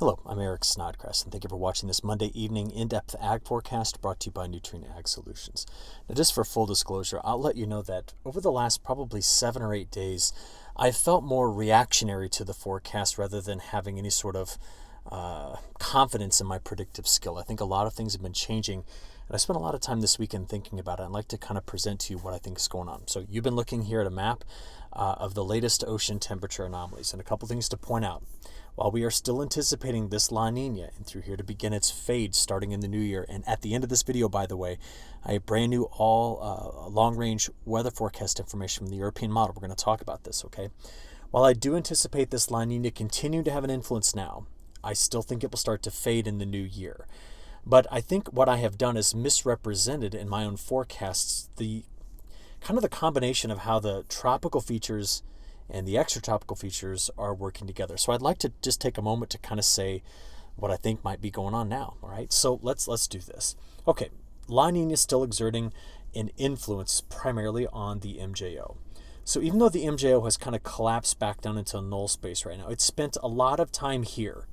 Hello, I'm Eric Snodgrass, and thank you for watching this Monday evening in-depth ag forecast brought to you by Nutrien Ag Solutions. Now, just for full disclosure, I'll let you know that over the last probably 7 or 8 days, I felt more reactionary to the forecast rather than having any sort of confidence in my predictive skill. I think a lot of things have been changing, and I spent a lot of time this weekend thinking about it. I'd like to kind of present to you what I think is going on. So you've been looking here at a map of the latest ocean temperature anomalies, and a couple things to point out. While we are still anticipating this La Niña and through here to begin its fade starting in the new year, and at the end of this video, by the way, I have brand new all long-range weather forecast information from the European model. We're going to talk about this, okay? While I do anticipate this La Niña continuing to have an influence now, I still think it will start to fade in the new year. But I think what I have done is misrepresented in my own forecasts the kind of the combination of how the tropical features and the extratropical features are working together. So I'd like to just take a moment to kind of say what I think might be going on now. All right, so let's do this. Okay, La Niña is still exerting an influence primarily on the MJO. So even though the MJO has kind of collapsed back down into null space right now, it's spent a lot of time here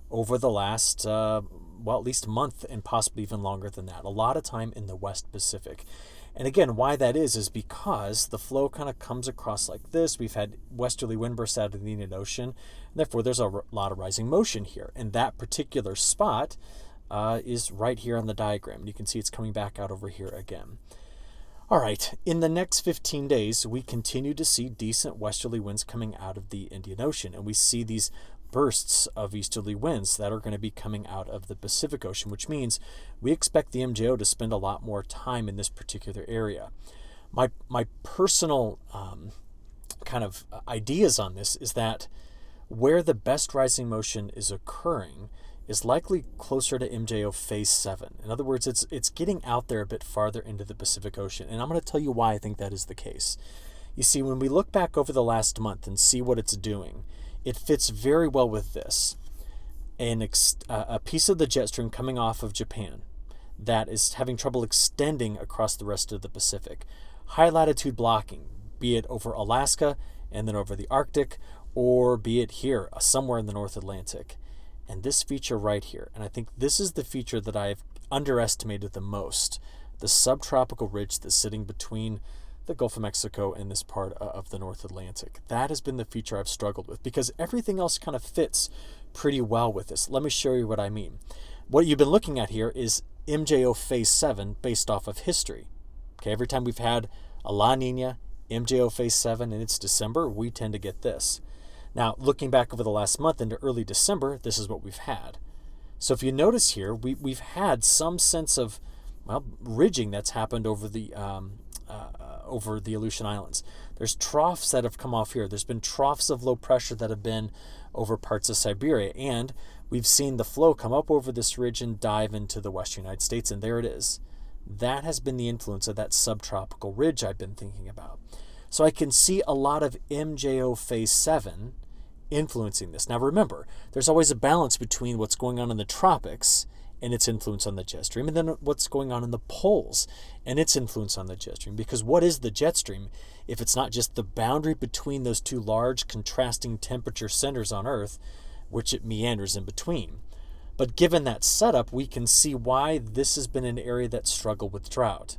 over the last, well, at least a month and possibly even longer than that. A lot of time in the West Pacific. And again, why that is because the flow kind of comes across like this. We've had westerly wind bursts out of the Indian Ocean, and therefore there's a lot of rising motion here. And that particular spot is right here on the diagram. And you can see it's coming back out over here again. All right, in the next 15 days, we continue to see decent westerly winds coming out of the Indian Ocean, and we see these bursts of easterly winds that are going to be coming out of the Pacific Ocean, which means we expect the MJO to spend a lot more time in this particular area. My personal kind of ideas on this is that where the best rising motion is occurring is likely closer to MJO phase 7. In other words, it's getting out there a bit farther into the Pacific Ocean, and I'm going to tell you why I think that is the case. You see, when we look back over the last month and see what it's doing, it fits very well with this. A piece of the jet stream coming off of Japan that is having trouble extending across the rest of the Pacific. High latitude blocking, be it over Alaska and then over the Arctic, or be it here, somewhere in the North Atlantic. And this feature right here, and I think this is the feature that I've underestimated the most, the subtropical ridge that's sitting between the Gulf of Mexico and this part of the North Atlantic. That has been the feature I've struggled with because everything else kind of fits pretty well with this. Let me show you what I mean. What you've been looking at here is MJO phase 7 based off of history. Okay, every time we've had a La Niña, MJO phase 7, and it's December, we tend to get this. Now, looking back over the last month into early December, this is what we've had. So if you notice here, we've had some sense of, well, ridging that's happened over the Aleutian Islands. There's troughs that have come off here. There's been troughs of low pressure that have been over parts of Siberia, and we've seen the flow come up over this ridge and dive into the western United States, and there it is. That has been the influence of that subtropical ridge I've been thinking about. So I can see a lot of MJO phase 7 influencing this. Now remember, there's always a balance between what's going on in the tropics and its influence on the jet stream, and then what's going on in the poles and its influence on the jet stream. Because what is the jet stream if it's not just the boundary between those two large contrasting temperature centers on Earth, which it meanders in between? But given that setup, we can see why this has been an area that struggled with drought.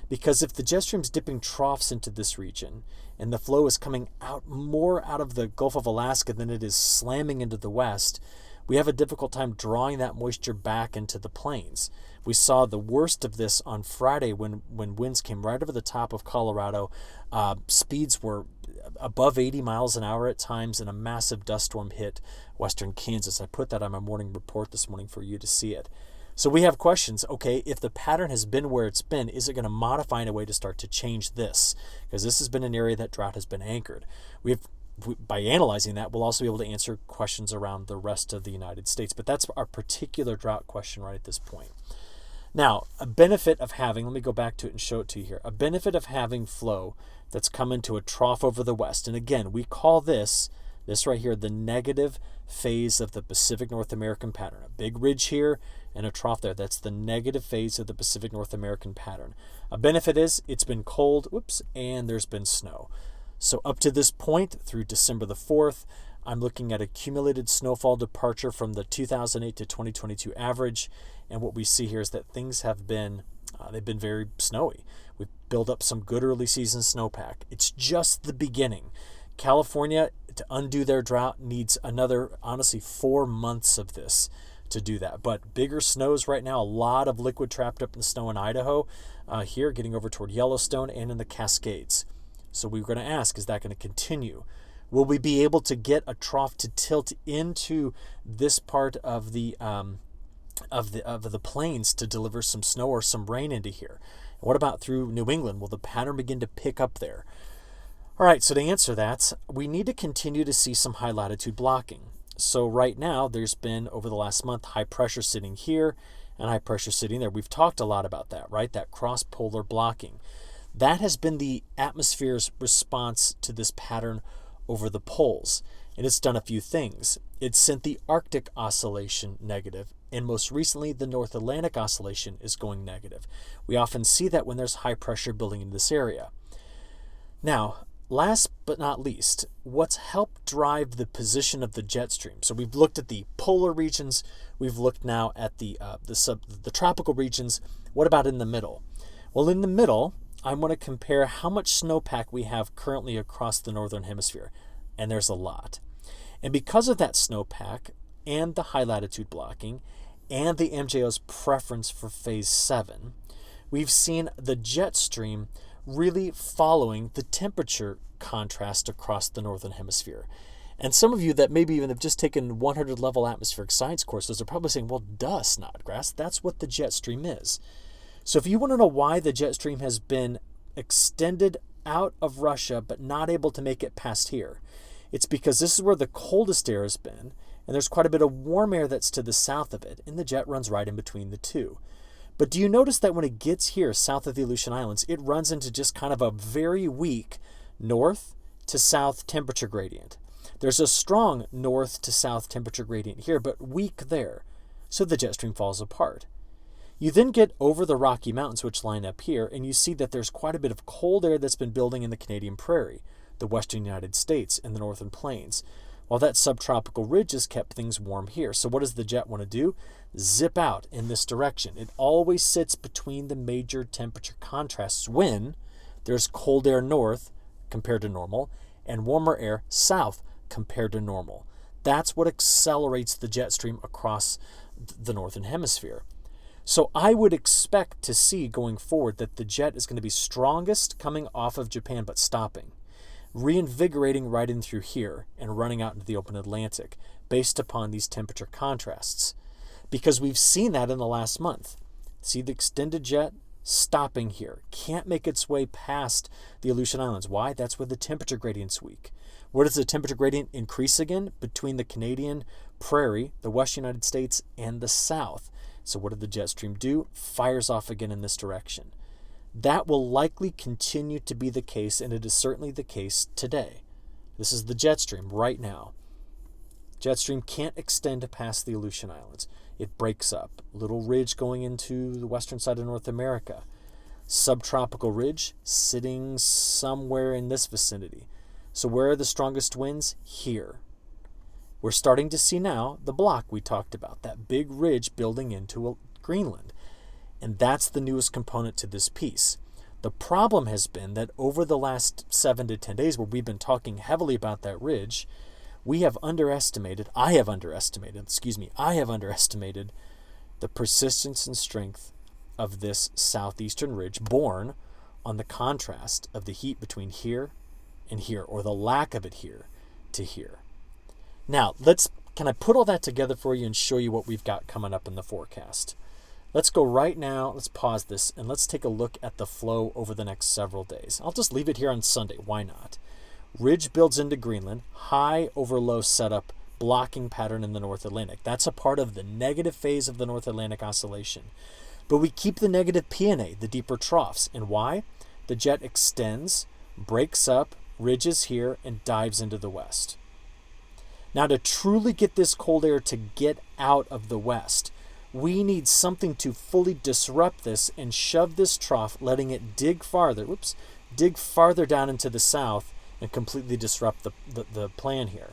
Because if the jet stream's dipping troughs into this region and the flow is coming out more out of the Gulf of Alaska than it is slamming into the west, we have a difficult time drawing that moisture back into the plains. We saw the worst of this on Friday when winds came right over the top of Colorado. Speeds were above 80 miles an hour at times, and a massive dust storm hit western Kansas. I put that on my morning report this morning for you to see it. So we have questions. Okay, if the pattern has been where it's been, is it going to modify in a way to start to change this? Because this has been an area that drought has been anchored. By analyzing that, we'll also be able to answer questions around the rest of the United States. But that's our particular drought question right at this point. Now, a benefit of having, let me go back to it and show it to you here. A benefit of having flow that's come into a trough over the west. And again, we call this right here, the negative phase of the Pacific North American pattern. A big ridge here and a trough there. That's the negative phase of the Pacific North American pattern. A benefit is it's been cold, and there's been snow. So up to this point, through December the 4th, I'm looking at accumulated snowfall departure from the 2008 to 2022 average. And what we see here is that things have been, they've been very snowy. We've built up some good early season snowpack. It's just the beginning. California, to undo their drought, needs another, honestly, 4 months of this to do that. But bigger snows right now, a lot of liquid trapped up in the snow in Idaho, here getting over toward Yellowstone and in the Cascades. So we were going to ask, is that going to continue? Will we be able to get a trough to tilt into this part of the plains to deliver some snow or some rain into here? What about through New England? Will the pattern begin to pick up there? All right, so to answer that, we need to continue to see some high latitude blocking. So right now, there's been, over the last month, high pressure sitting here and high pressure sitting there. We've talked a lot about that, right? That cross-polar blocking. That has been the atmosphere's response to this pattern over the poles. And it's done a few things. It sent the Arctic oscillation negative, and most recently, the North Atlantic oscillation is going negative. We often see that when there's high pressure building in this area. Now, last but not least, what's helped drive the position of the jet stream? So we've looked at the polar regions. We've looked now at the tropical regions. What about in the middle? Well, in the middle, I want to compare how much snowpack we have currently across the northern hemisphere, and there's a lot. And because of that snowpack and the high latitude blocking and the MJO's preference for phase 7, we've seen the jet stream really following the temperature contrast across the northern hemisphere. And some of you that maybe even have just taken 100 level atmospheric science courses are probably saying, well, duh, Snodgrass, that's what the jet stream is. So if you want to know why the jet stream has been extended out of Russia but not able to make it past here, it's because this is where the coldest air has been, and there's quite a bit of warm air that's to the south of it, and the jet runs right in between the two. But do you notice that when it gets here south of the Aleutian Islands, it runs into just kind of a very weak north to south temperature gradient? There's a strong north to south temperature gradient here, but weak there. So the jet stream falls apart. You then get over the Rocky Mountains, which line up here, and you see that there's quite a bit of cold air that's been building in the Canadian Prairie, the western United States, and the northern plains, while that subtropical ridge has kept things warm here. So what does the jet want to do? Zip out in this direction. It always sits between the major temperature contrasts when there's cold air north compared to normal and warmer air south compared to normal. That's what accelerates the jet stream across the northern hemisphere. So I would expect to see going forward that the jet is going to be strongest coming off of Japan but stopping, reinvigorating right in through here and running out into the open Atlantic based upon these temperature contrasts. Because we've seen that in the last month. See the extended jet stopping here. Can't make its way past the Aleutian Islands. Why? That's where the temperature gradient's weak. Where does the temperature gradient increase again? Between the Canadian Prairie, the western United States, and the south. So what did the jet stream do? Fires off again in this direction. That will likely continue to be the case, and it is certainly the case today. This is the jet stream right now. Jet stream can't extend past the Aleutian Islands. It breaks up. Little ridge going into the western side of North America. Subtropical ridge sitting somewhere in this vicinity. So where are the strongest winds? Here. We're starting to see now the block we talked about, that big ridge building into Greenland. And that's the newest component to this piece. The problem has been that over the last 7 to 10 days where we've been talking heavily about that ridge, I have underestimated the persistence and strength of this southeastern ridge born on the contrast of the heat between here and here, or the lack of it here to here. Now, can I put all that together for you and show you what we've got coming up in the forecast? Let's go right now, let's pause this, and let's take a look at the flow over the next several days. I'll just leave it here on Sunday, why not? Ridge builds into Greenland, high over low setup, blocking pattern in the North Atlantic. That's a part of the negative phase of the North Atlantic oscillation. But we keep the negative PNA, the deeper troughs. And why? The jet extends, breaks up, ridges here, and dives into the west. Now, to truly get this cold air to get out of the west, we need something to fully disrupt this and shove this trough, letting it dig farther down into the south and completely disrupt the plan here.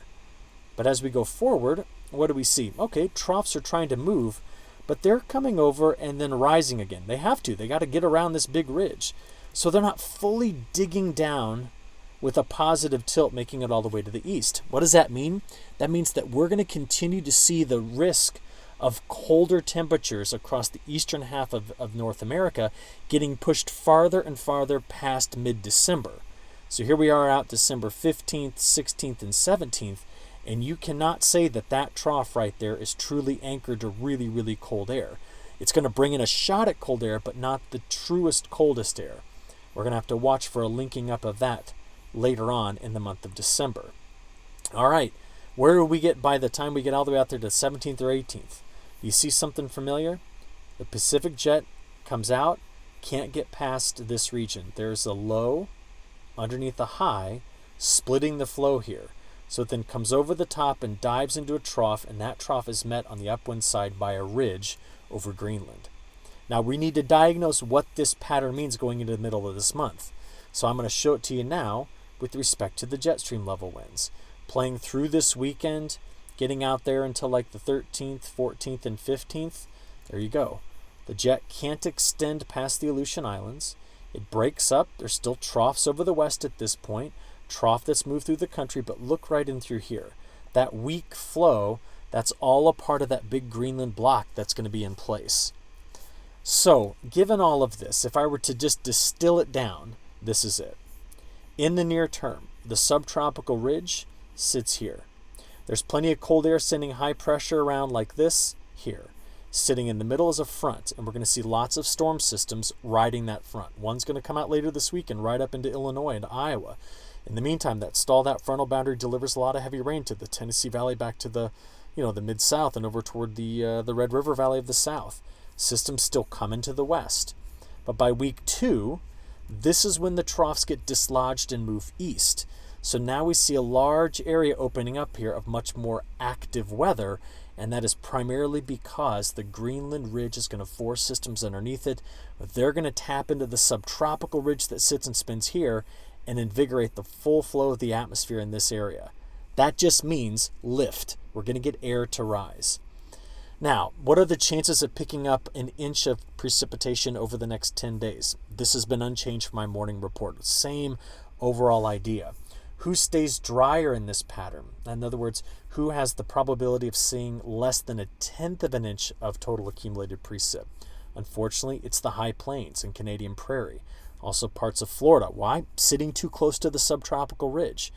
But as we go forward, what do we see? Okay, troughs are trying to move, but they're coming over and then rising again. They have to. They got to get around this big ridge. So they're not fully digging down with a positive tilt, making it all the way to the east. What does that mean? That means that we're going to continue to see the risk of colder temperatures across the eastern half of North America getting pushed farther and farther past mid-December. So here we are out December 15th, 16th, and 17th, and you cannot say that that trough right there is truly anchored to really, really cold air. It's going to bring in a shot at cold air, but not the truest coldest air. We're going to have to watch for a linking up of that later on in the month of December. All right, where do we get by the time we get all the way out there to 17th or 18th? You see something familiar? The Pacific jet comes out, can't get past this region. There's a low underneath a high, splitting the flow here. So it then comes over the top and dives into a trough, and that trough is met on the upwind side by a ridge over Greenland. Now we need to diagnose what this pattern means going into the middle of this month. So I'm going to show it to you now with respect to the jet stream level winds. Playing through this weekend, getting out there until like the 13th, 14th, and 15th, there you go. The jet can't extend past the Aleutian Islands. It breaks up. There's still troughs over the west at this point. Trough that's moved through the country, but look right in through here. That weak flow, that's all a part of that big Greenland block that's going to be in place. So, given all of this, if I were to just distill it down, this is it. In the near term, the subtropical ridge sits here. There's plenty of cold air sending high pressure around like this here. Sitting in the middle is a front, and we're going to see lots of storm systems riding that front. One's going to come out later this week and ride up into Illinois and Iowa. In the meantime, that frontal boundary delivers a lot of heavy rain to the Tennessee Valley, back to the Mid-South and over toward the Red River Valley of the South. Systems still coming to the west. But by week 2, this is when the troughs get dislodged and move east. So now we see a large area opening up here of much more active weather, and that is primarily because the Greenland ridge is going to force systems underneath it. They're going to tap into the subtropical ridge that sits and spins here and invigorate the full flow of the atmosphere in this area. That just means lift. We're going to get air to rise. Now, what are the chances of picking up an inch of precipitation over the next 10 days? This has been unchanged from my morning report. Same overall idea. Who stays drier in this pattern? In other words, who has the probability of seeing less than 1/10 of an inch of total accumulated precip? Unfortunately, it's the high plains and Canadian prairie. Also parts of Florida. Why? Sitting too close to the subtropical ridge.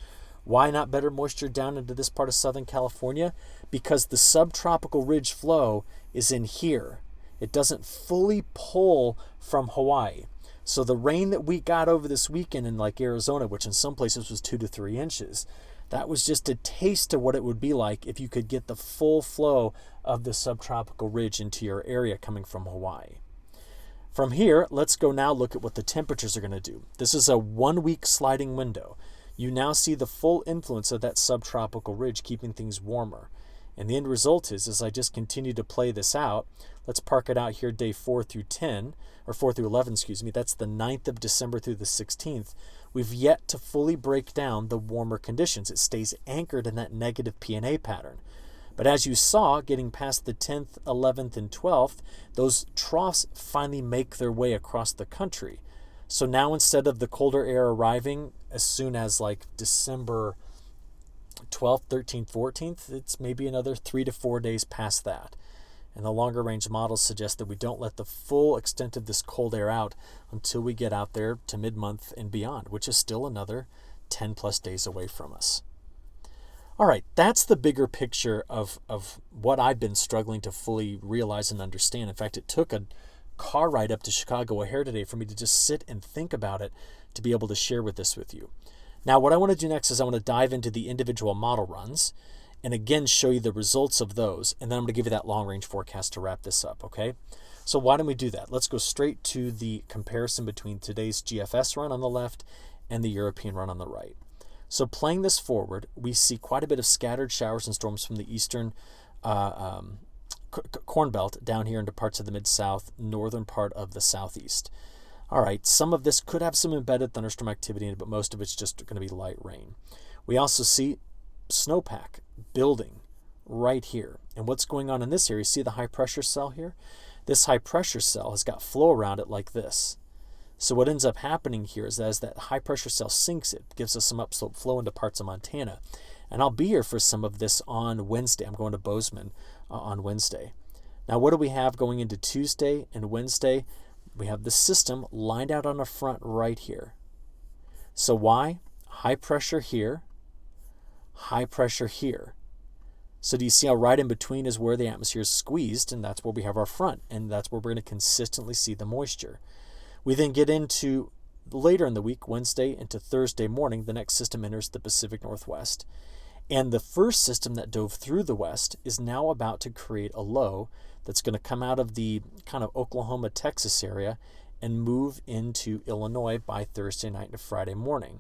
Why not better moisture down into this part of Southern California? Because the subtropical ridge flow is in here. It doesn't fully pull from Hawaii. So the rain that we got over this weekend in like Arizona, which in some places was 2 to 3 inches, that was just a taste of what it would be like if you could get the full flow of the subtropical ridge into your area coming from Hawaii. From here, let's go now look at what the temperatures are going to do. This is a 1-week sliding window. You now see the full influence of that subtropical ridge keeping things warmer. And the end result is, as I just continue to play this out, let's park it out here day 4 through 10, or 4 through 11, that's the 9th of December through the 16th. We've yet to fully break down the warmer conditions. It stays anchored in that negative P&A pattern. But as you saw, getting past the 10th, 11th, and 12th, those troughs finally make their way across the country. So now instead of the colder air arriving as soon as like December 12th, 13th, 14th, it's maybe another 3 to 4 days past that. And the longer range models suggest that we don't let the full extent of this cold air out until we get out there to mid-month and beyond, which is still another 10 plus days away from us. All right, that's the bigger picture of what I've been struggling to fully realize and understand. In fact, it took a car ride up to Chicago O'Hare today for me to just sit and think about it to be able to share this with you. Now, what I want to do next is I want to dive into the individual model runs and again show you the results of those, and then I'm going to give you that long-range forecast to wrap this up, okay? So why don't we do that? Let's go straight to the comparison between today's GFS run on the left and the European run on the right. So playing this forward, we see quite a bit of scattered showers and storms from the eastern Corn Belt down here into parts of the Mid-South, northern part of the Southeast. All right, some of this could have some embedded thunderstorm activity in it, but most of it's just going to be light rain. We also see snowpack building right here. And what's going on in this area, see the high pressure cell here? This high pressure cell has got flow around it like this. So what ends up happening here is that as that high pressure cell sinks, it gives us some upslope flow into parts of Montana. And I'll be here for some of this on Wednesday. I'm going to Bozeman on Wednesday. Now what do we have going into Tuesday and Wednesday? We have the system lined out on the front right here. So why? High pressure here, high pressure here. So do you see how right in between is where the atmosphere is squeezed, and that's where we have our front, and that's where we're going to consistently see the moisture. We then get into later in the week, Wednesday into Thursday morning, the next system enters the Pacific Northwest. And the first system that dove through the west is now about to create a low that's going to come out of the kind of Oklahoma, Texas area and move into Illinois by Thursday night to Friday morning.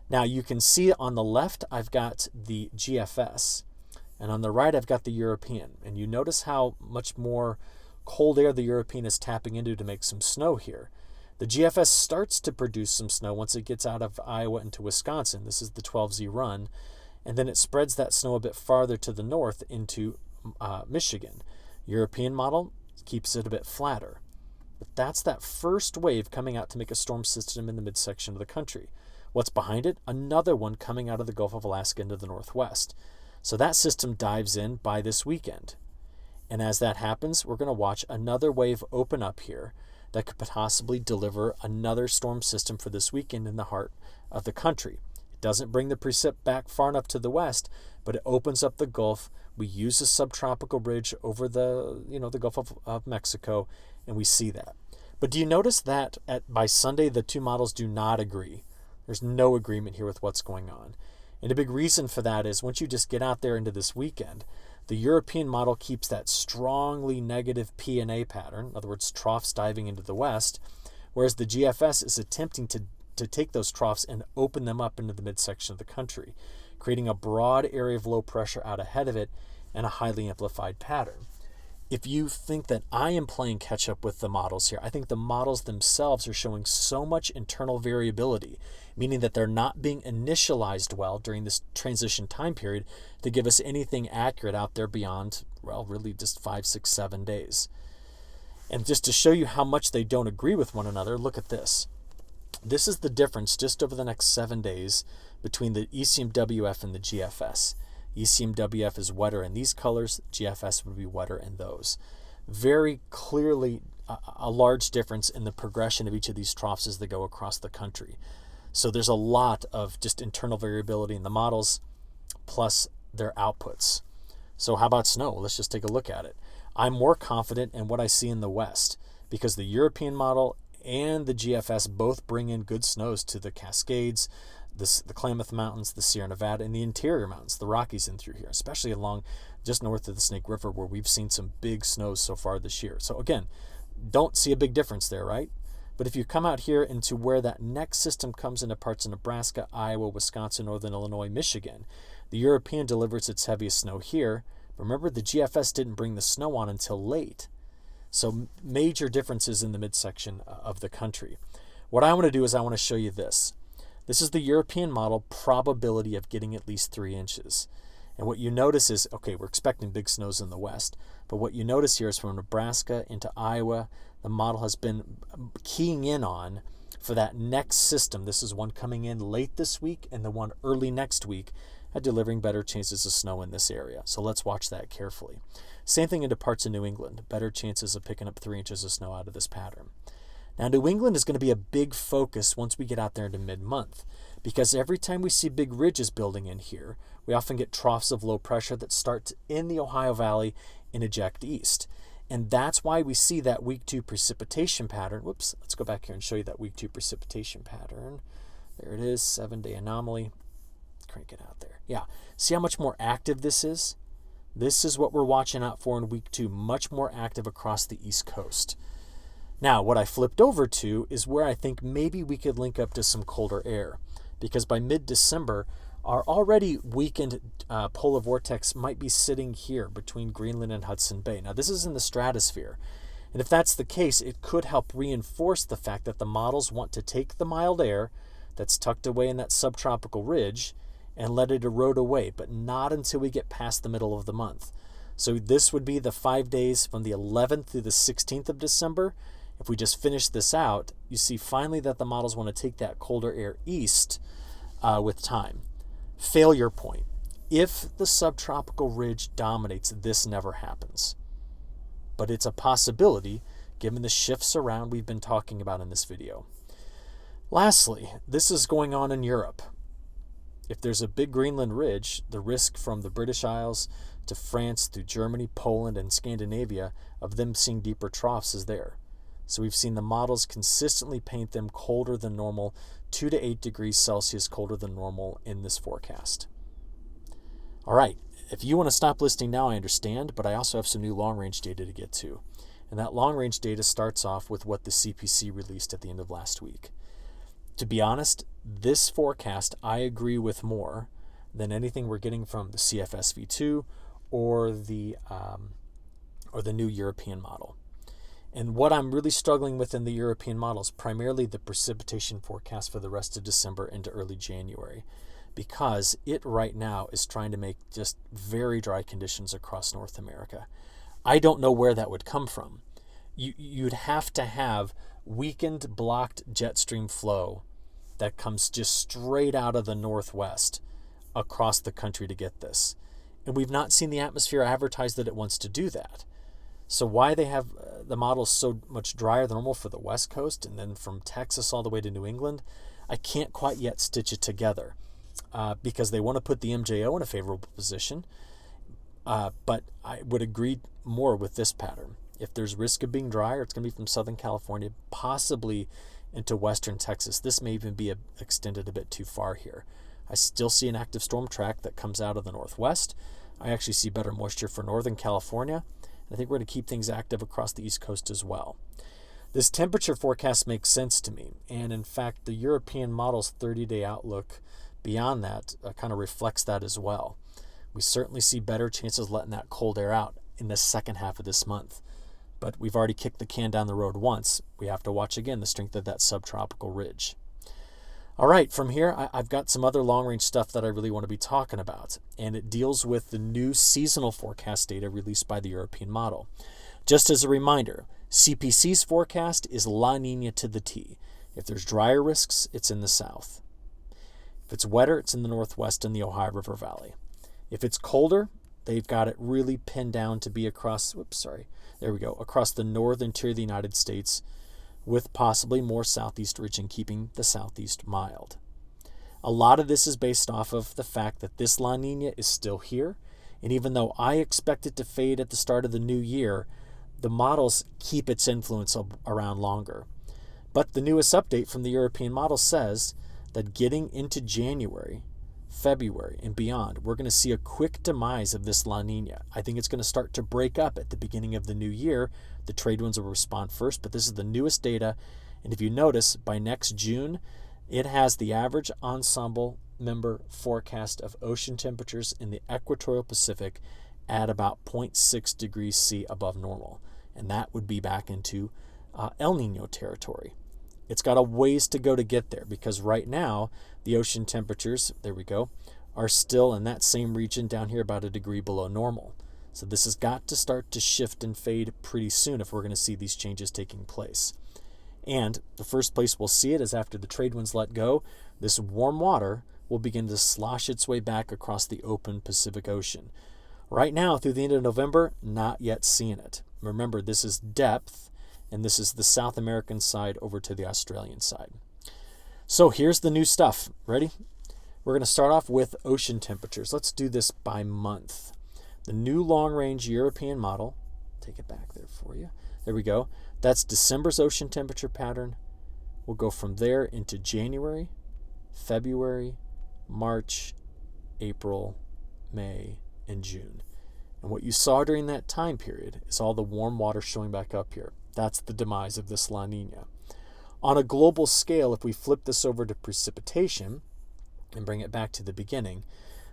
Now you can see on the left, I've got the GFS, and on the right, I've got the European. And you notice how much more cold air the European is tapping into to make some snow here. The GFS starts to produce some snow once it gets out of Iowa into Wisconsin. This is the 12Z run. And then it spreads that snow a bit farther to the north into Michigan. European model keeps it a bit flatter. But that's that first wave coming out to make a storm system in the midsection of the country. What's behind it? Another one coming out of the Gulf of Alaska into the northwest. So that system dives in by this weekend. And as that happens, we're going to watch another wave open up here that could possibly deliver another storm system for this weekend in the heart of the country. It doesn't bring the precip back far enough to the west, but it opens up the Gulf. We use a subtropical bridge over the Gulf of Mexico, and we see that. But do you notice that by Sunday, the two models do not agree? There's no agreement here with what's going on. And a big reason for that is once you just get out there into this weekend, the European model keeps that strongly negative P&A pattern, in other words, troughs diving into the west, whereas the GFS is attempting to take those troughs and open them up into the midsection of the country, creating a broad area of low pressure out ahead of it and a highly amplified pattern. If you think that I am playing catch up with the models here, I think the models themselves are showing so much internal variability, meaning that they're not being initialized well during this transition time period to give us anything accurate out there beyond, well, really just 5, 6, 7 days. And just to show you how much they don't agree with one another, look at this. This is the difference just over the next 7 days between the ECMWF and the GFS. ECMWF is wetter in these colors, GFS would be wetter in those. Very clearly a large difference in the progression of each of these troughs as they go across the country. So there's a lot of just internal variability in the models plus their outputs. So how about snow? Let's just take a look at it. I'm more confident in what I see in the west because the European model and the GFS both bring in good snows to the Cascades, the Klamath Mountains, the Sierra Nevada, and the interior mountains, the Rockies in through here, especially along just north of the Snake River where we've seen some big snows so far this year. So again, don't see a big difference there, right? But if you come out here into where that next system comes into parts of Nebraska, Iowa, Wisconsin, Northern Illinois, Michigan, the European delivers its heaviest snow here. Remember, the GFS didn't bring the snow on until late. So major differences in the midsection of the country. What I want to do is I want to show you this. This is the European model probability of getting at least 3 inches. And what you notice is, okay, we're expecting big snows in the west, but what you notice here is from Nebraska into Iowa, the model has been keying in on for that next system. This is one coming in late this week and the one early next week at delivering better chances of snow in this area. So let's watch that carefully. Same thing into parts of New England, better chances of picking up 3 inches of snow out of this pattern. Now, New England is going to be a big focus once we get out there into mid-month because every time we see big ridges building in here, we often get troughs of low pressure that start in the Ohio Valley and eject east. And that's why we see that week 2 precipitation pattern. Whoops, let's go back here and show you that week 2 precipitation pattern. There it is, 7-day anomaly. Crank it out there. Yeah, see how much more active this is? This is what we're watching out for in week 2, much more active across the East Coast. Now, what I flipped over to is where I think maybe we could link up to some colder air because by mid-December, our already weakened polar vortex might be sitting here between Greenland and Hudson Bay. Now, this is in the stratosphere. And if that's the case, it could help reinforce the fact that the models want to take the mild air that's tucked away in that subtropical ridge and let it erode away, but not until we get past the middle of the month. So this would be the 5 days from the 11th through the 16th of December. If we just finish this out, you see finally that the models want to take that colder air east with time. Failure point. If the subtropical ridge dominates, this never happens. But it's a possibility given the shifts around we've been talking about in this video. Lastly, this is going on in Europe. If there's a big Greenland ridge, the risk from the British Isles to France through Germany, Poland, and Scandinavia of them seeing deeper troughs is there. So we've seen the models consistently paint them colder than normal, 2 to 8 degrees Celsius colder than normal in this forecast. All right, if you want to stop listening now, I understand, but I also have some new long-range data to get to. And that long-range data starts off with what the CPC released at the end of last week. To be honest, this forecast I agree with more than anything we're getting from the CFSV2 or the new European model. And what I'm really struggling with in the European model is primarily the precipitation forecast for the rest of December into early January, because it right now is trying to make just very dry conditions across North America. I don't know where that would come from. You'd have to have weakened blocked jet stream flow that comes just straight out of the northwest across the country to get this. And we've not seen the atmosphere advertise that it wants to do that. So why they have the models so much drier than normal for the West Coast and then from Texas all the way to New England, I can't quite yet stitch it together because they want to put the MJO in a favorable position. But I would agree more with this pattern. If there's risk of being drier, it's going to be from Southern California, possibly into Western Texas. This may even be extended a bit too far here. I still see an active storm track that comes out of the northwest. I actually see better moisture for Northern California. I think we're going to keep things active across the East Coast as well. This temperature forecast makes sense to me. And in fact, the European model's 30-day outlook beyond that kind of reflects that as well. We certainly see better chances of letting that cold air out in the second half of this month. But we've already kicked the can down the road once. We have to watch again the strength of that subtropical ridge. All right, from here, I've got some other long-range stuff that I really want to be talking about, and it deals with the new seasonal forecast data released by the European model. Just as a reminder, CPC's forecast is La Niña to the T. If there's drier risks, it's in the south. If it's wetter, it's in the northwest and the Ohio River Valley. If it's colder, they've got it really pinned down to be across, across the northern tier of the United States, with possibly more southeast region keeping the southeast mild. A lot of this is based off of the fact that this La Niña is still here, and even though I expect it to fade at the start of the new year, the models keep its influence around longer. But the newest update from the European model says that getting into January, February, and beyond, we're going to see a quick demise of this La Niña. I think it's going to start to break up at the beginning of the new year. The trade winds will respond first, but this is the newest data. And if you notice, by next June, it has the average ensemble member forecast of ocean temperatures in the equatorial Pacific at about 0.6 degrees C above normal. And that would be back into El Nino territory. It's got a ways to go to get there because right now the ocean temperatures, are still in that same region down here about a degree below normal. So this has got to start to shift and fade pretty soon if we're going to see these changes taking place. And the first place we'll see it is after the trade winds let go, this warm water will begin to slosh its way back across the open Pacific Ocean. Right now, through the end of November, not yet seeing it. Remember, this is depth, and this is the South American side over to the Australian side. So here's the new stuff. Ready? We're going to start off with ocean temperatures. Let's do this by month. The new long-range European model, take it back there for you. There we go. That's December's ocean temperature pattern. We'll go from there into January, February, March, April, May, and June. And what you saw during that time period is all the warm water showing back up here. That's the demise of this La Niña. On a global scale, if we flip this over to precipitation and bring it back to the beginning,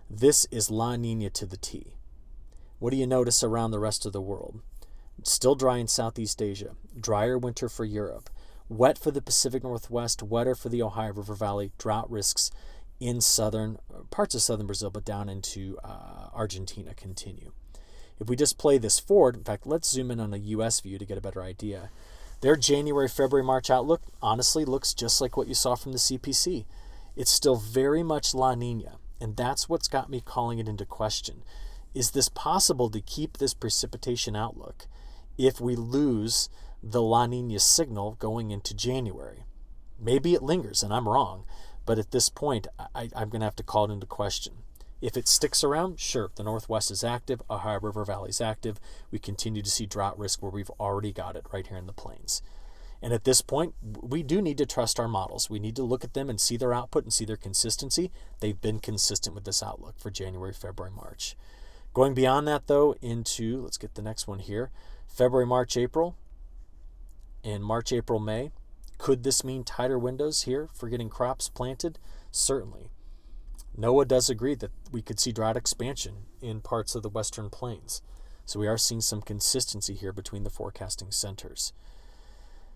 this is La Niña to the T. What do you notice around the rest of the world? It's still dry in Southeast Asia, drier winter for Europe, wet for the Pacific Northwest, wetter for the Ohio River Valley, drought risks in parts of southern Brazil, but down into Argentina continue. If we just play this forward, in fact, let's zoom in on a U.S. view to get a better idea. Their January, February, March outlook honestly looks just like what you saw from the CPC. It's still very much La Niña, and that's what's got me calling it into question. Is this possible to keep this precipitation outlook if we lose the La Niña signal going into January? Maybe it lingers, and I'm wrong, but at this point, I'm going to have to call it into question. If it sticks around, sure, the Northwest is active, Ohio River Valley is active. We continue to see drought risk where we've already got it right here in the plains. And at this point, we do need to trust our models. We need to look at them and see their output and see their consistency. They've been consistent with this outlook for January, February, March. Going beyond that, though, into, let's get the next one here, February, March, April, and March, April, May. Could this mean tighter windows here for getting crops planted? Certainly. NOAA does agree that we could see drought expansion in parts of the western plains. So we are seeing some consistency here between the forecasting centers.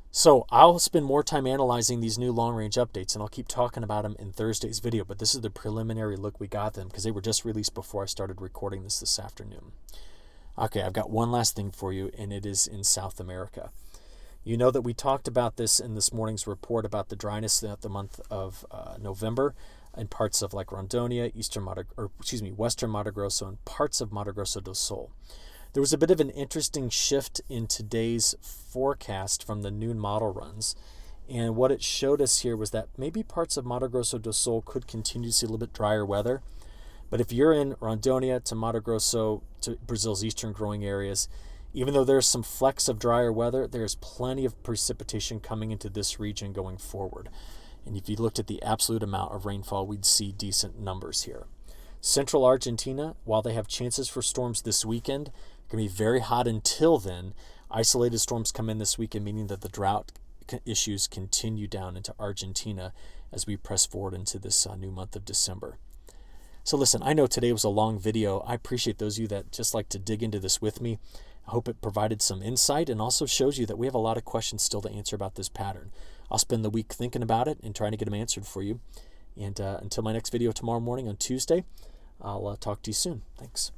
So I'll spend more time analyzing these new long-range updates, and I'll keep talking about them in Thursday's video, but this is the preliminary look we got them because they were just released before I started recording this afternoon. Okay, I've got one last thing for you, and it is in South America. You know that we talked about this in this morning's report about the dryness throughout the month of November in parts of like Rondônia, western Mato Grosso, and parts of Mato Grosso do Sul. There was a bit of an interesting shift in today's forecast from the noon model runs. And what it showed us here was that maybe parts of Mato Grosso do Sul could continue to see a little bit drier weather. But if you're in Rondônia to Mato Grosso to Brazil's eastern growing areas, even though there's some flecks of drier weather, there's plenty of precipitation coming into this region going forward. And if you looked at the absolute amount of rainfall, we'd see decent numbers here. Central Argentina, while they have chances for storms this weekend, going to be very hot until then. Isolated storms come in this weekend, meaning that the drought issues continue down into Argentina as we press forward into this new month of December. So listen, I know today was a long video. I appreciate those of you that just like to dig into this with me. I hope it provided some insight and also shows you that we have a lot of questions still to answer about this pattern. I'll spend the week thinking about it and trying to get them answered for you. And until my next video tomorrow morning on Tuesday, I'll talk to you soon. Thanks.